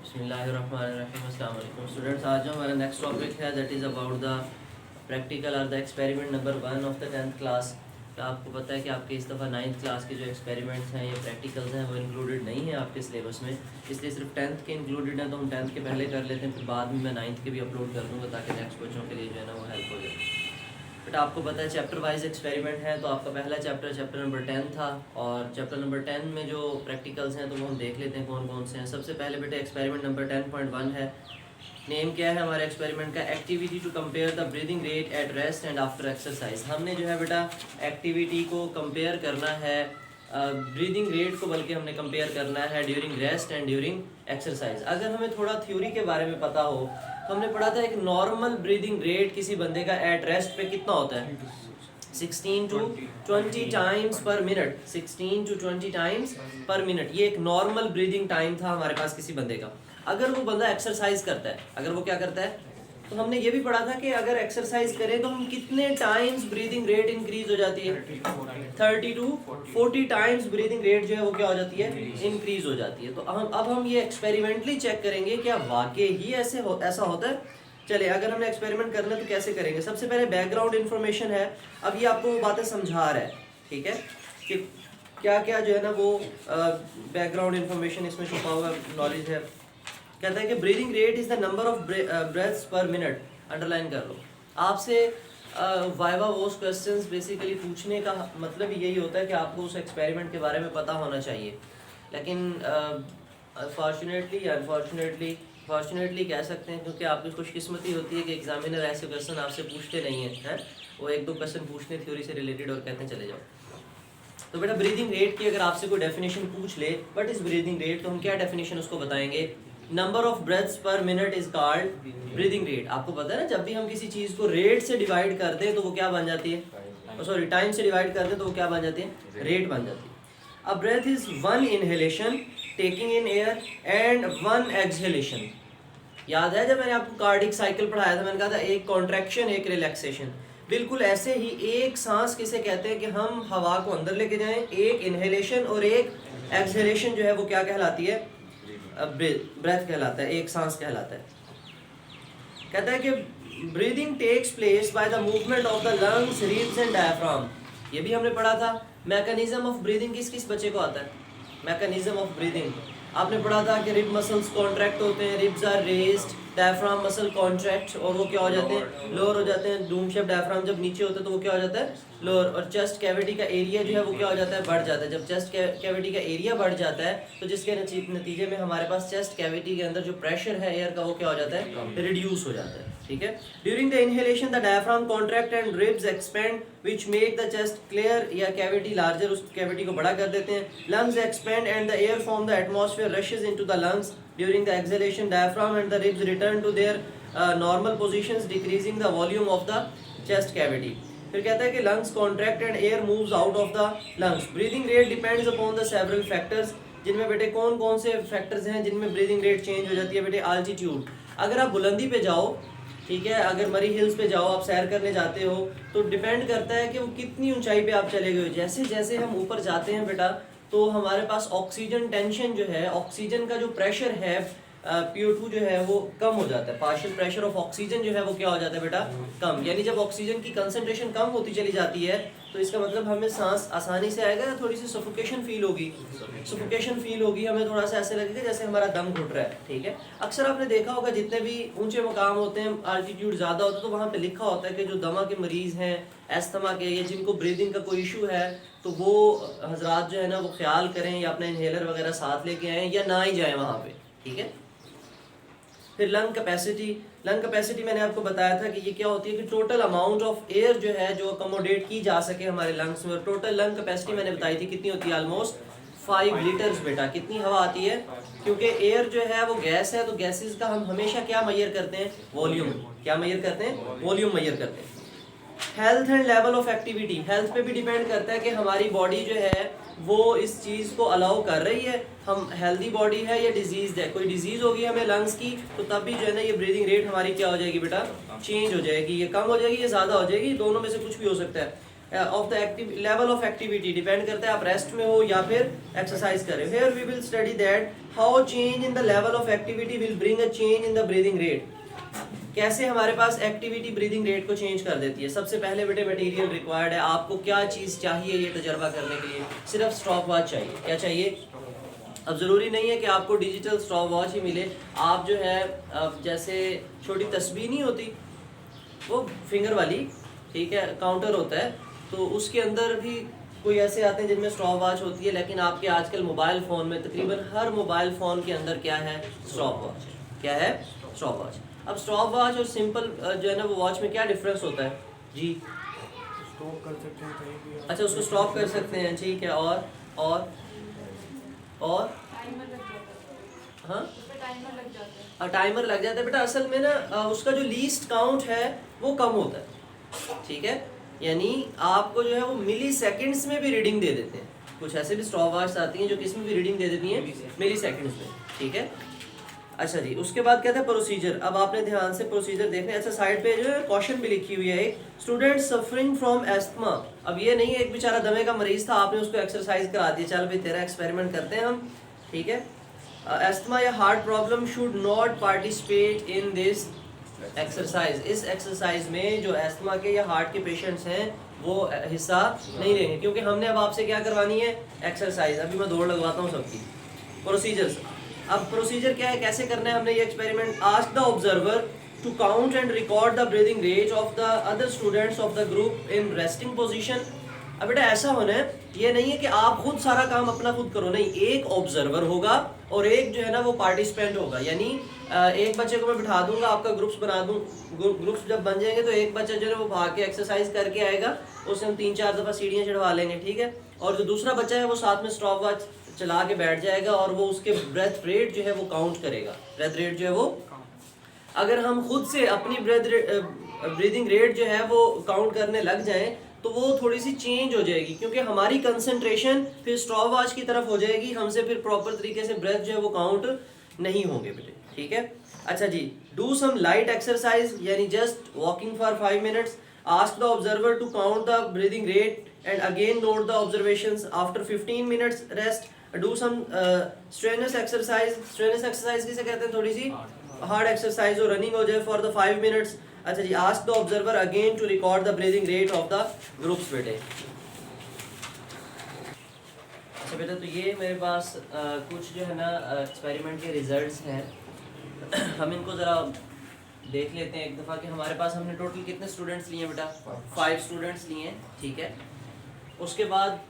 बिस्मिल्लाहिर्रहमानिर्रहीम। अस्सलाम वालेकुम स्टूडेंट्स। आज जो हमारा नेक्स्ट टॉपिक है that is about the practical और the experiment number 1 of the 10th class. तो आपको पता है कि आपके इस दफ़ा 9th क्लास के जो एक्सपेरिमेंट्स हैं या प्रैक्टिकल्स हैं वो इंक्लूडेड नहीं है आपके सिलेबस में, इसलिए सिर्फ 10th के इंक्लूडेड हैं। तो हम 10th के पहले कर लेते हैं, फिर बाद में मैं 9th के भी अपलोड कर दूँगा ताकि नेक्स्ट बच्चों के लिए जो है ना वो हेल्प हो जाए। बट आपको पता है चैप्टर वाइज एक्सपेरिमेंट है, तो आपका पहला चैप्टर नंबर 10 था और चैप्टर नंबर 10 में जो प्रैक्टिकल्स हैं तो वो हम देख लेते हैं कौन कौन से हैं। सबसे पहले बेटा एक्सपेरिमेंट नंबर 10.1 है। नेम क्या है हमारे एक्सपेरिमेंट का? Activity to compare the breathing rate at rest and after exercise. हमने जो है बेटा एक्टिविटी को कंपेयर करना है, ब्रीदिंग रेट को बल्कि हमने कंपेयर करना है during rest and during exercise. अगर हमें थोड़ा थ्योरी के बारे में पता हो तो हमने पढ़ा था एक नॉर्मल ब्रीदिंग रेट किसी बंदे का एट रेस्ट पे कितना होता है? 16 to 20 टाइम्स पर मिनट। 16 to 20 टाइम्स पर मिनट, ये एक नॉर्मल ब्रीदिंग टाइम था हमारे पास किसी बंदे का। अगर वो बंदा एक्सरसाइज करता है, अगर वो क्या करता है, तो हमने ये भी पढ़ा था कि अगर एक्सरसाइज करें तो हम कितने टाइम्स ब्रीदिंग रेट इंक्रीज हो जाती है? 30 to 40 टाइम्स ब्रीदिंग रेट जो है वो क्या हो जाती है? इंक्रीज हो जाती है। तो अब हम ये एक्सपेरिमेंटली चेक करेंगे क्या वाकई ही ऐसा होता है। चलिए, अगर हमने एक्सपेरिमेंट करना है तो कैसे करेंगे? सबसे पहले बैकग्राउंड इन्फॉर्मेशन है। अब ये आपको वो बातें समझा रहा है, ठीक है, कि क्या क्या जो है ना वो बैकग्राउंड इन्फॉर्मेशन इसमें छुपा हुआ नॉलेज है। कहता है कि breathing rate is the number of breaths per minute. Underline कर लो। आपसे वाइवा वोस क्वेश्चंस बेसिकली पूछने का मतलब यही होता है कि आपको उस एक्सपेरिमेंट के बारे में पता होना चाहिए। लेकिन फॉर्चुनेटली या अनफॉर्चुनेटली कह सकते हैं, क्योंकि आपकी खुशकिस्मती होती है कि एग्जामिनर ऐसे क्वेश्चन आपसे पूछते नहीं हैं, वो एक दो क्वेश्चन पूछने थ्योरी से रिलेटेड और कहते हैं चले जाओ। तो बेटा ब्रीदिंग रेट की अगर आपसे कोई डेफिनेशन पूछ ले, व्हाट इज ब्रीदिंग रेट, तो हम क्या डेफिनेशन उसको बताएंगे? Number of breaths per minute is called breathing rate. आपको पता है ना, जब भी हम किसी चीज को रेट से डिवाइड कर दें तो वो क्या बन जाती है? सॉरी, टाइम से डिवाइड कर दें तो वो क्या बन जाती है? रेट बन जाती है। A breath is one inhalation taking in air and one exhalation. याद है जब मैंने आपको कार्डिक साइकिल पढ़ाया था, मैंने कहा था एक कॉन्ट्रैक्शन एक रिलैक्सेशन। बिल्कुल ऐसे ही एक सांस किसे कहते हैं कि हम हवा को अंदर लेके जाएं, एक इनहेलेशन और एक एक्सहेलेशन जो है वो क्या कहलाती है? ब्रेथ कहलाता है, एक सांस कहलाता है। कहता है कि breathing takes place by the movement of the lungs, ribs and diaphragm. ये भी हमने पढ़ा था। मैकेनिज्म ऑफ ब्रीदिंग किस किस बच्चे को आता है? मैकेनिज्म ऑफ ब्रीदिंग आपने पढ़ा था कि रिब मसल्स कॉन्ट्रैक्ट होते हैं, ribs are raised, diaphragm muscle contract और वो क्या हो जाते हैं? लोअर हो जाते हैं। डूम शेप डायफ्राम जब नीचे होता है तो वो क्या हो जाता है? लोअर। और चेस्ट कैविटी का एरिया जो है वो क्या हो जाता है? बढ़ जाता है। जब चेस्ट कैविटी का एरिया बढ़ जाता है तो जिसके नतीजे में हमारे पास चेस्ट कैविटी के अंदर जो प्रेशर है एयर का वो क्या हो जाता है? रिड्यूस हो जाता है, ठीक है। During the inhalation the diaphragm contract and ribs expand which make the chest clear या कैविटी लार्जर, उस कैविटी को बड़ा कर देते हैं। Lungs expand and the air from the atmosphere rushes into the lungs during the exhalation. Diaphragm and the ribs return to their normal positions decreasing the volume of the chest cavity. फिर कहता है कि lungs contract and air moves out of the lungs. Breathing rate depends upon the several factors. जिनमें बेटे कौन कौन से factors हैं जिनमें ब्रीदिंग रेट चेंज हो जाती है? बेटे आल्टीट्यूड। अगर आप बुलंदी पे जाओ, ठीक है, अगर मरी हिल्स पे जाओ, आप सैर करने जाते हो, तो डिपेंड करता है कि वो कितनी ऊंचाई पे आप चले गए हो। जैसे जैसे हम ऊपर जाते हैं बेटा तो हमारे पास ऑक्सीजन टेंशन जो है, ऑक्सीजन का जो प्रेशर है PO2 जो है वो कम हो जाता है। पार्शियल प्रेशर ऑफ ऑक्सीजन जो है वो क्या हो जाता है बेटा? कम। यानी जब ऑक्सीजन की कंसंट्रेशन कम होती चली जाती है तो इसका मतलब हमें सांस आसानी से आएगा या थोड़ी सी सफोकेशन फील होगी? सफोकेशन फील होगी, हमें थोड़ा सा ऐसे लगेगा जैसे हमारा दम घुट रहा है, ठीक है। अक्सर आपने देखा होगा जितने भी ऊंचे मकाम होते हैं, आल्टीट्यूड ज़्यादा होता है, तो वहाँ पे लिखा होता है कि जो दमा के मरीज़ हैं, एस्थमा के, या जिनको ब्रीदिंग का कोई इशू है, तो वो हजरात जो है ना वो ख्याल करें या अपना इनहेलर वगैरह साथ लेके आएँ या ना ही जाएँ वहाँ पे, ठीक है। फिर लंग कैपेसिटी मैंने आपको बताया था कि ये क्या होती है कि टोटल अमाउंट ऑफ एयर जो है जो अकोमोडेट की जा सके हमारे लंग्स में। टोटल लंग कैपेसिटी मैंने बताई थी कितनी होती है? Almost 5 litres. बेटा कितनी हवा आती है? क्योंकि एयर जो है वो गैस है, तो गैसेस का हम हमेशा क्या मेजर करते हैं? वॉल्यूम। क्या मेजर करते हैं? वॉल्यूम मेजर करते हैं। Health and level of activity, health पे भी डिपेंड करता है कि हमारी बॉडी जो है वो इस चीज़ को अलाउ कर रही है, हम हेल्दी बॉडी है या डिजीज है। कोई डिजीज होगी हमें लंग्स की तो तब भी जो है ना ये ब्रीदिंग रेट हमारी क्या हो जाएगी बेटा? चेंज हो जाएगी, ये कम हो जाएगी, ये ज़्यादा हो जाएगी, दोनों में से कुछ भी हो सकता है। Of the active level of activity, depend करता है आप रेस्ट में हो या फिर एक्सरसाइज कर रहे हो। Here we will study that how change in the level of activity will bring a change in the breathing rate. कैसे हमारे पास एक्टिविटी ब्रीदिंग रेट को चेंज कर देती है। सबसे पहले बेटे मटेरियल रिक्वायर्ड है, आपको क्या चीज़ चाहिए ये तजर्बा करने के लिए? सिर्फ स्टॉप वॉच चाहिए। क्या चाहिए? अब ज़रूरी नहीं है कि आपको डिजिटल स्टॉप वॉच ही मिले, आप जो है जैसे छोटी तस्बीह नहीं होती वो फिंगर वाली, ठीक है, काउंटर होता है, तो उसके अंदर भी कोई ऐसे आते हैं जिनमें स्टॉप वॉच होती है, लेकिन आपके आजकल मोबाइल फ़ोन में तकरीबन हर मोबाइल फ़ोन के अंदर क्या है? Stop watch. क्या है? Stop watch. अब स्टॉप वॉच और सिंपल जो है ना वो वॉच में क्या डिफरेंस होता है जी? स्टॉप कर सकते हैं कहीं भी। अच्छा, उसको स्टॉप कर सकते हैं, ठीक है। और हाँ, टाइमर लग जाता है बेटा। असल में ना उसका जो लीस्ट काउंट है वो कम होता है, ठीक है, यानी आपको जो है वो मिली सेकेंड्स में भी रीडिंग दे देते हैं। कुछ ऐसे भी स्टॉप वॉच आती हैं जो किस में भी रीडिंग दे देती हैं? मिली सेकेंड्स में, ठीक है। अच्छा जी, उसके बाद कहते हैं प्रोसीजर। अब आपने ध्यान से प्रोसीजर देखना है। अच्छा, साइड पे जो है क्वेश्चन भी लिखी हुई है एक, स्टूडेंट सफरिंग फ्रॉम एस्थमा। अब ये नहीं है एक बेचारा दमे का मरीज था, आपने उसको एक्सरसाइज करा दी, चल भाई तेरा एक्सपेरिमेंट करते हैं हम, ठीक है। एस्थमा या heart problem should not participate in this exercise. इस एक्सरसाइज में जो एस्थमा के या हार्ट के पेशेंट्स हैं वो हिस्सा नहीं लेंगे, क्योंकि हमने अब आपसे क्या करवानी है? एक्सरसाइज। अभी मैं दौड़ लगवाता हूँ सबकी। प्रोसीजर्स, अब प्रोसीजर क्या है, कैसे करना है हमने ये experiment? Ask the observer to count and record the breathing rate of the other students of the group in resting position. अब बेटा ऐसा होना है, ये नहीं है कि आप खुद सारा काम अपना खुद करो, नहीं, एक ऑब्जर्वर होगा और एक जो है ना वो पार्टिसिपेंट होगा। यानी एक बच्चे को मैं बिठा दूंगा, आपका ग्रुप्स बना दूं, ग्रुप्स जब बन जाएंगे तो एक बच्चा जो है वो भाग के एक्सरसाइज करके आएगा, उससे हम 3-4 दफ़ा सीढ़ियाँ चढ़वा लेंगे, ठीक है। और जो दूसरा बच्चा है वो साथ में स्टॉप वॉच चला के बैठ जाएगा और वो उसके ब्रेथ रेट जो है वो काउंट करेगा। ब्रेथ रेट जो है वो, अगर हम खुद से अपनी ब्रीदिंग रेट जो है वो काउंट करने लग जाएं तो वो थोड़ी सी चेंज हो जाएगी, क्योंकि हमारी कंसंट्रेशन फिर स्टॉप वॉच की तरफ हो जाएगी, हमसे फिर प्रॉपर तरीके से ब्रेथ जो है वो काउंट नहीं होंगे बेटे, ठीक है। अच्छा जी, डू सम लाइट एक्सरसाइज, यानी just walking for 5 minutes. Ask the observer to count the breathing rate and again note the observations after 15 minutes rest. Do some strenuous exercise. Strenuous exercise किसे कहते हैं? थोड़ी सी हार्ड एक्सरसाइज हो, running हो जाए for the 5 minutes. अच्छा जी, ask the observer again to record the breathing rate of the groups बेटे। अच्छा बेटा, तो ये मेरे पास कुछ जो है ना एक्सपेरिमेंट के रिजल्ट्स हैं। हम इनको ज़रा देख लेते हैं एक दफ़ा कि हमारे पास हमने टोटल कितने स्टूडेंट्स लिए हैं बेटा? 5 स्टूडेंट्स लिए हैं, ठीक है। उसके बाद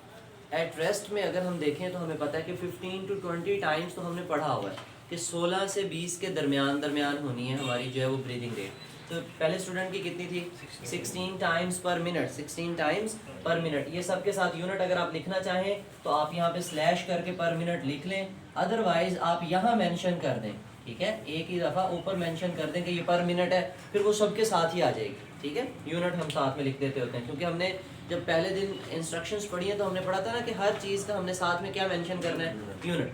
एट रेस्ट में अगर हम देखें तो हमें पता है कि 15 to 20 टाइम्स तो हमने पढ़ा हुआ है कि 16 से 20 के दरमियान होनी है हमारी जो है वो ब्रीदिंग रेट। तो पहले स्टूडेंट की कितनी थी? 16 टाइम्स पर मिनट, 16 टाइम्स पर मिनट। ये सब के साथ यूनिट अगर आप लिखना चाहें तो आप यहाँ पे स्लैश करके पर मिनट लिख लें, अदरवाइज आप यहाँ मेंशन कर दें, ठीक है, एक ही दफ़ा ऊपर मेंशन कर दें कि ये पर मिनट है, फिर वो सबके साथ ही आ जाएगी, ठीक है। यूनिट हम साथ में लिख देते होते हैं, क्योंकि हमने जब पहले दिन इंस्ट्रक्शंस पढ़ी है तो हमने पढ़ा था ना कि हर चीज़ का हमने साथ में क्या मेंशन करना है? यूनिट।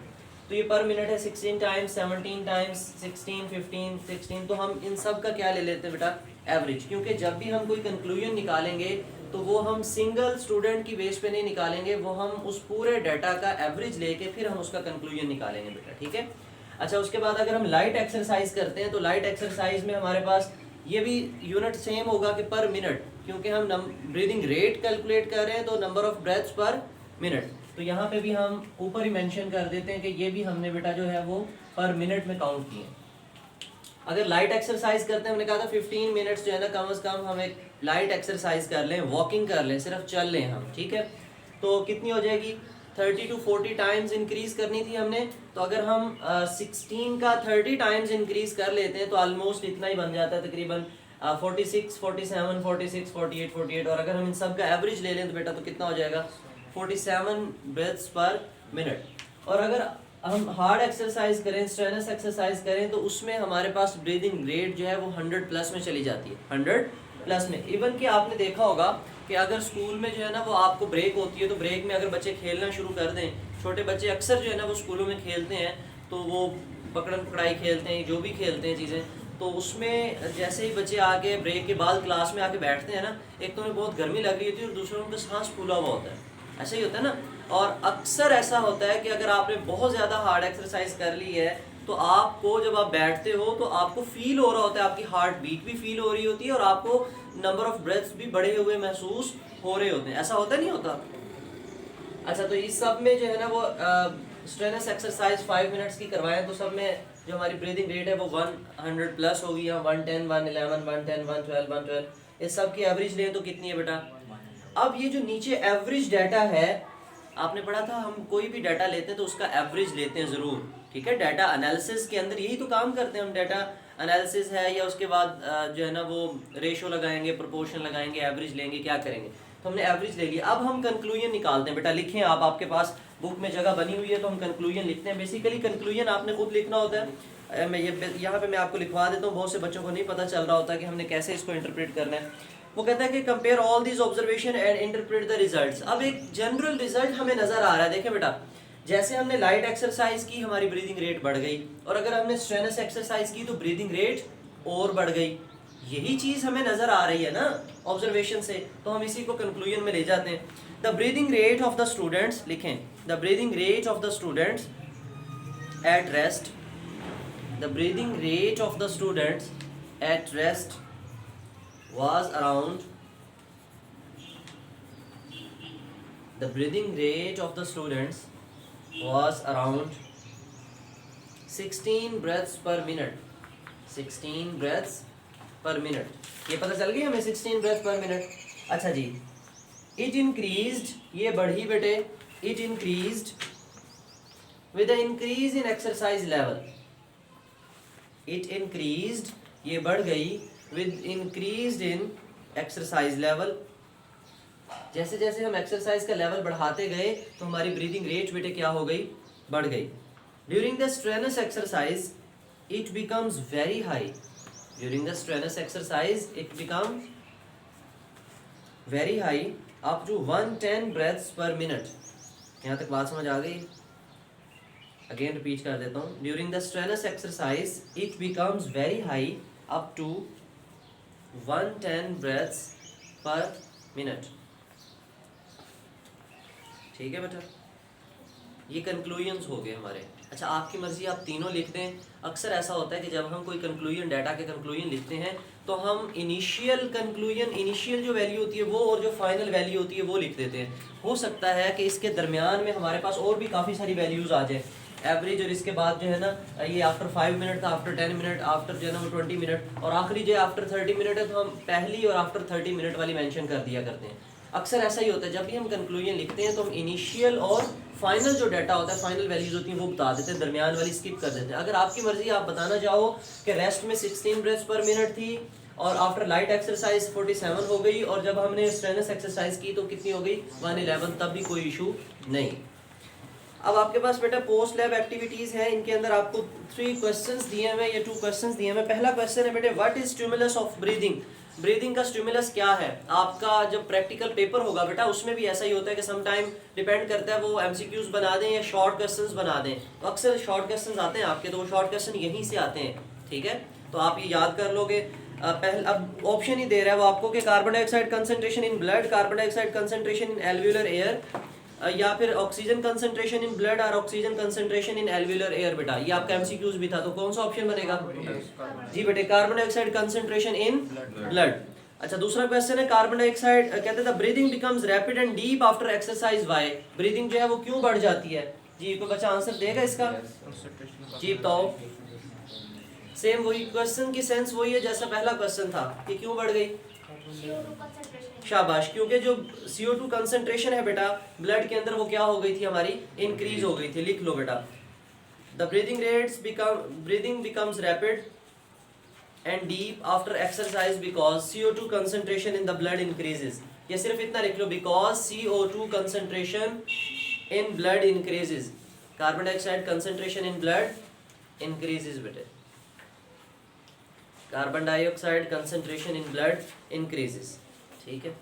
तो ये पर मिनट है 16 टाइम्स, 17 टाइम्स, 16, 15, 16। तो हम इन सब का क्या ले लेते हैं बेटा? एवरेज, क्योंकि जब भी हम कोई कंक्लूजन निकालेंगे तो वो हम सिंगल स्टूडेंट की बेस पे नहीं निकालेंगे, वो हम उस पूरे डाटा का एवरेज लेके फिर हम उसका कंक्लूजन निकालेंगे बेटा, ठीक है। अच्छा, उसके बाद अगर हम लाइट एक्सरसाइज करते हैं तो लाइट एक्सरसाइज में हमारे पास ये भी यूनिट सेम होगा कि पर मिनट, क्योंकि हम ब्रीदिंग रेट कैलकुलेट कर रहे हैं तो number of breaths per minute. तो यहाँ पे भी हम ऊपर ही मेंशन कर देते हैं कि ये भी हमने बेटा जो है वो पर मिनट में काउंट किए। अगर लाइट एक्सरसाइज करते हैं, हमने कहा था 15 मिनट्स जो है ना कम से कम हम एक लाइट एक्सरसाइज कर लें, वॉकिंग कर लें, सिर्फ चल लें हम, ठीक है। तो कितनी हो जाएगी? 30 to 40 टाइम्स इंक्रीज करनी थी हमने। तो अगर हम 16 का 30 टाइम्स इंक्रीज कर लेते हैं तो ऑलमोस्ट इतना ही बन जाता है, तकरीबन 46, 47, 46, 48, 48। और अगर हम इन सब का एवरेज ले लें तो बेटा तो कितना हो जाएगा? 47 ब्रेथ्स पर मिनट। और अगर हम हार्ड एक्सरसाइज करें, स्ट्रेनस एक्सरसाइज करें, तो उसमें हमारे पास ब्रीदिंग रेट जो है वो 100 प्लस में चली जाती है, 100 प्लस में। इवन कि आपने देखा होगा कि अगर स्कूल में जो है ना वो आपको ब्रेक होती है तो ब्रेक में अगर बच्चे खेलना शुरू कर दें, छोटे बच्चे अक्सर जो है ना वो स्कूलों में खेलते हैं, तो वो पकड़न पकड़ाई खेलते हैं, जो भी खेलते हैं चीज़ें, तो उसमें जैसे ही बच्चे आके ब्रेक के बाद क्लास में आके बैठते हैं ना, एक तो उन्हें बहुत गर्मी लग रही होती है और दूसरा उनका सांस फूला हुआ होता है, ऐसा ही होता है ना। और अक्सर ऐसा होता है कि अगर आपने बहुत ज़्यादा हार्ड एक्सरसाइज कर ली है तो आपको जब आप बैठते हो तो आपको फील हो रहा होता है, आपकी हार्ट बीट भी फील हो रही होती है और आपको नंबर ऑफ ब्रेथ्स भी बढ़े हुए महसूस हो रहे होते हैं, ऐसा होता नहीं होता? अच्छा, तो इस सब में जो है ना वो स्ट्रेनस एक्सरसाइज 5 मिनट्स की करवाएं तो सब में जो हमारी ब्रीदिंग रेट है वो 100 प्लस होगी, या 110, 111, 110, 112, 112, इस सब की एवरेज लें तो कितनी है बेटा? अब ये जो नीचे एवरेज डाटा है, आपने पढ़ा था हम कोई भी डाटा लेते हैं तो उसका एवरेज लेते हैं ज़रूर, ठीक है। डाटा एनालिसिस के अंदर यही तो काम करते हैं हम, डाटा एनालिसिस है, या उसके बाद जो है ना वो रेशो लगाएंगे, प्रोपोर्शन लगाएंगे, एवरेज लेंगे, क्या करेंगे। तो हमने एवरेज ले लिया, अब हम कंक्लूजन निकालते हैं। बेटा लिखें आप, आपके पास बुक में जगह बनी हुई है तो हम कंक्लूजन लिखते हैं। बेसिकली कंक्लूजन आपने खुद लिखना होता है। मैं ये यहाँ पे मैं आपको लिखवा देता हूँ, बहुत से बच्चों को नहीं पता चल रहा होता कि हमने कैसे इसको इंटरप्रेट करना है। वो कहता है कि compare all these observation and interpret the results. अब एक जनरल रिजल्ट हमें नजर आ रहा है, देखें बेटा, जैसे हमने लाइट एक्सरसाइज की हमारी ब्रीदिंग रेट बढ़ गई, और अगर हमने स्ट्रेनस एक्सरसाइज की तो ब्रीदिंग रेट और बढ़ गई। यही चीज हमें नजर आ रही है ना ऑब्जर्वेशन से, तो हम इसी को कंक्लूजन में ले जाते हैं। The breathing rate of the students, लिखें, the breathing rate of the students at rest, the breathing rate of the students at rest was around, the breathing rate of the students was around 16 breaths per minute, 16 breaths per minute। ये पता चल गई हमें 16 breaths per minute। अच्छा जी, it increased, ये बढ़ी बेटे, it increased with the increase in exercise level, it increased, ये बढ़ गई with increased in exercise level। जैसे जैसे हम एक्सरसाइज का लेवल बढ़ाते गए तो हमारी ब्रीदिंग रेट बेटे क्या हो गई? बढ़ गई। During the strenuous exercise it becomes very high, during the strenuous exercise it becomes very high up to 110 breaths per minute. यहाँ तक बात समझ आ गई? अगेन रिपीट कर देता हूँ। During the strenuous exercise it becomes very high up to 110 breaths per minute। ठीक है बेटा, ये कंक्लूजन्स हो गए हमारे। अच्छा, आपकी मर्जी, आप तीनों लिख दें। अक्सर ऐसा होता है कि जब हम कोई कंक्लूजन, डाटा के कंक्लूजन लिखते हैं तो हम इनिशियल कंक्लूजन, इनिशियल जो वैल्यू होती है वो और जो फाइनल वैल्यू होती है वो लिख देते हैं। हो सकता है कि इसके दरमियान में हमारे पास और भी काफ़ी सारी वैल्यूज़ आ जाए, एवरेज, और इसके बाद जो है ना ये आफ्टर 5 मिनट था, आफ्टर 10 मिनट, आफ्टर जो है ना वो 20 मिनट, और आखिरी जो आफ्टर 30 मिनट है तो हम पहली और आफ्टर 30 मिनट वाली मेंशन कर दिया करते हैं। अक्सर ऐसा ही होता है, जब भी हम कंक्लूजन लिखते हैं तो हम इनिशियल और फाइनल जो डाटा होता है, फाइनल वैल्यूज होती हैं वो बता देते हैं, दरमियान वाली स्किप कर देते हैं। अगर आपकी मर्जी, आप बताना चाहो कि रेस्ट में 16 ब्रेथ्स पर मिनट थी और आफ्टर लाइट एक्सरसाइज 47 हो गई, और जब हमने स्ट्रेनस एक्सरसाइज की तो कितनी हो गई? 111, तब भी कोई इशू नहीं। अब आपके पास बेटा पोस्ट लैब एक्टिविटीज है, इनके अंदर आपको 3 क्वेश्चंस दिए हुए हैं या 2 क्वेश्चंस दिए हुए हैं। पहला क्वेश्चन है बेटे, what is stimulus of breathing? Breathing का स्टिमुलस क्या है? आपका जब प्रैक्टिकल पेपर होगा बेटा उसमें भी ऐसा ही होता है कि सम टाइम डिपेंड करता है वो एमसीक्यूज बना दें या शॉर्ट क्वेश्चंस बना दें। तो अक्सर शॉर्ट क्वेश्चंस आते हैं आपके, तो वो शॉर्ट क्वेश्चन यहीं से आते हैं, ठीक है, तो आप ये याद कर लोगे। पहले अब ऑप्शन ही दे रहा है वो आपको कि carbon dioxide concentration in blood, carbon dioxide concentration in alveolar air, या फिर ऑक्सीजन कंसंट्रेशन इन ब्लड और oxygen concentration in alveolar air. बेटा ये आपका एमसीक्यूज भी था, तो कौन सा ऑप्शन बनेगा? जी बेटे, carbon dioxide concentration in blood. अच्छा, दूसरा क्वेश्चन है, कार्बन डाइऑक्साइड कहते हैं breathing becomes rapid and deep after exercise, why? Breathing जो है वो क्यों बढ़ जाती है? जी कोई बच्चा आंसर देगा इसका? जी बताओ। सेम वही क्वेश्चन की सेंस वही है जैसा पहला क्वेश्चन था कि क्यों बढ़ गई? शाबाश, क्योंकि जो CO2 कंसंट्रेशन है बेटा ब्लड के अंदर वो क्या हो गई थी हमारी? इंक्रीज हो गई थी। लिख लो बेटा, the breathing becomes rapid and deep after exercise because CO2 concentration in the blood increases. ये सिर्फ इतना लिख लो, because CO2 concentration in blood increases, carbon dioxide concentration in blood increases बेटे, carbon dioxide concentration in blood increases. ठीक है,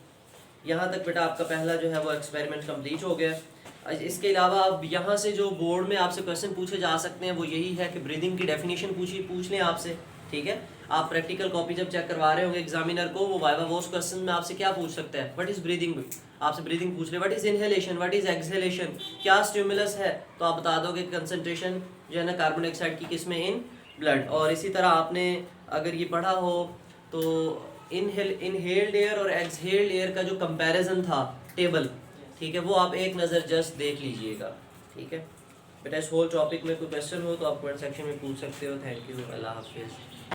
यहाँ तक बेटा आपका पहला जो है वो एक्सपेरिमेंट कंप्लीट हो गया। इसके अलावा अब यहाँ से जो बोर्ड में आपसे क्वेश्चन पूछे जा सकते हैं वो यही है कि ब्रीदिंग की डेफिनेशन पूछ लें आपसे, ठीक है। आप प्रैक्टिकल कॉपी जब चेक करवा रहे होंगे एग्जामिनर को, वो वाइवा वोस क्वेश्चन में आपसे क्या पूछ सकता है, व्हाट इज ब्रीदिंग, आपसे ब्रीदिंग पूछ रहे, what is inhalation, what is exhalation, क्या स्टिमुलस है, तो आप बता दोगे कंसंट्रेशन जो है ना कार्बन डाइऑक्साइड की किस में, इन ब्लड। और इसी तरह आपने अगर ये पढ़ा हो तो इनहेल्ड एयर और एक्सहेल्ड एयर का जो कंपैरिजन था टेबल, ठीक है, वो आप एक नज़र जस्ट देख लीजिएगा, ठीक है बेटा। इस होल टॉपिक में कोई क्वेश्चन हो तो आप कमेंट सेक्शन में पूछ सकते हो। थैंक यू, अल्लाह हाफिज़।